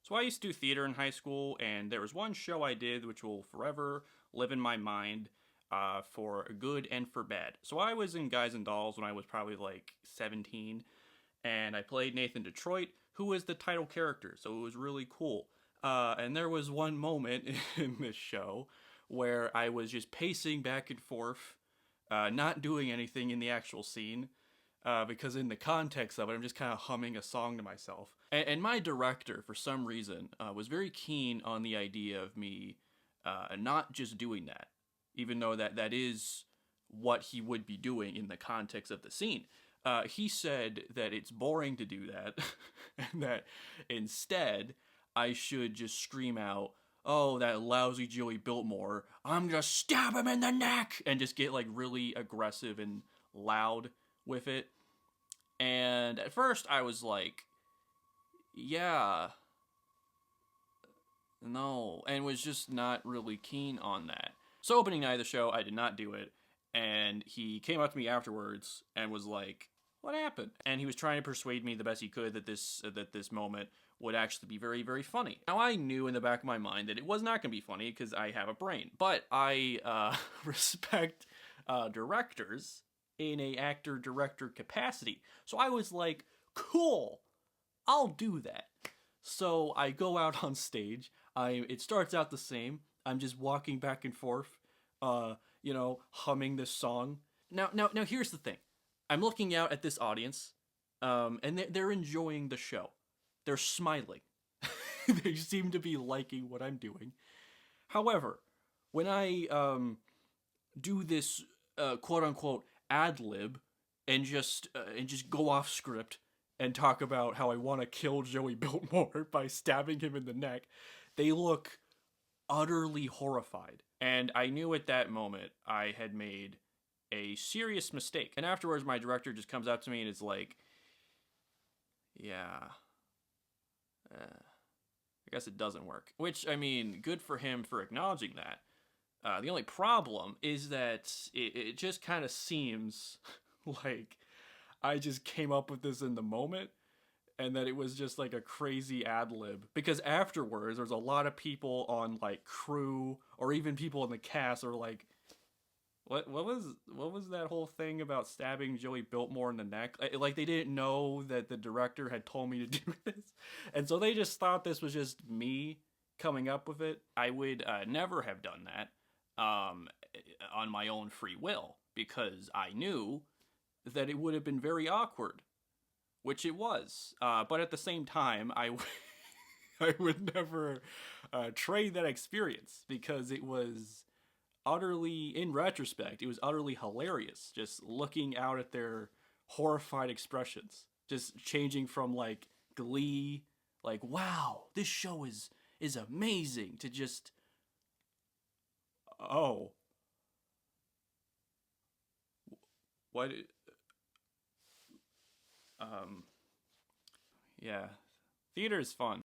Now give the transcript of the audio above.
So I used to do theater in high school, and there was one show I did which will forever live in my mind, for good and for bad. So I was in Guys and Dolls when I was probably like 17, and I played Nathan Detroit, who was the title character. So it was really cool. And there was one moment in this show where I was just pacing back and forth, not doing anything in the actual scene, because in the context of it, I'm just kind of humming a song to myself. And my director, for some reason, was very keen on the idea of me not just doing that, even though that is what he would be doing in the context of the scene. He said that it's boring to do that, and that instead I should just scream out, "Oh, that lousy Joey Biltmore! I'm gonna stab him in the neck!" and just get like really aggressive and loud with it. And at first I was like, yeah, no, and was just not really keen on that. So opening night of the show, I did not do it, and he came up to me afterwards and was like, "What happened?" And he was trying to persuade me the best he could that this moment would actually be very, very funny. Now I knew in the back of my mind that it was not going to be funny because I have a brain, but I respect directors in a actor director capacity. So I was like, "Cool, I'll do that." So I go out on stage. It starts out the same. I'm just walking back and forth, humming this song. Now, here's the thing. I'm looking out at this audience, and they're enjoying the show. They're smiling. They seem to be liking what I'm doing. However, when I do this quote unquote ad lib and just go off script and talk about how I want to kill Joey Biltmore by stabbing him in the neck, they look utterly horrified. And I knew at that moment I had made a serious mistake. And afterwards, my director just comes up to me and is like, "Yeah, I guess it doesn't work." Which, I mean, good for him for acknowledging that. The only problem is that it just kind of seems like I just came up with this in the moment, and that it was just like a crazy ad lib. Because afterwards, there's a lot of people on like crew or even people in the cast are like, what was that whole thing about stabbing Joey Biltmore in the neck? Like they didn't know that the director had told me to do this, and so they just thought this was just me coming up with it. I would never have done that on my own free will because I knew that it would have been very awkward, which it was. But at the same time, I would never trade that experience because it was utterly, in retrospect, it was utterly hilarious. Just looking out at their horrified expressions, just changing from like glee, like "Wow, this show is amazing," to just "Oh, what?" Um, yeah, theater is fun.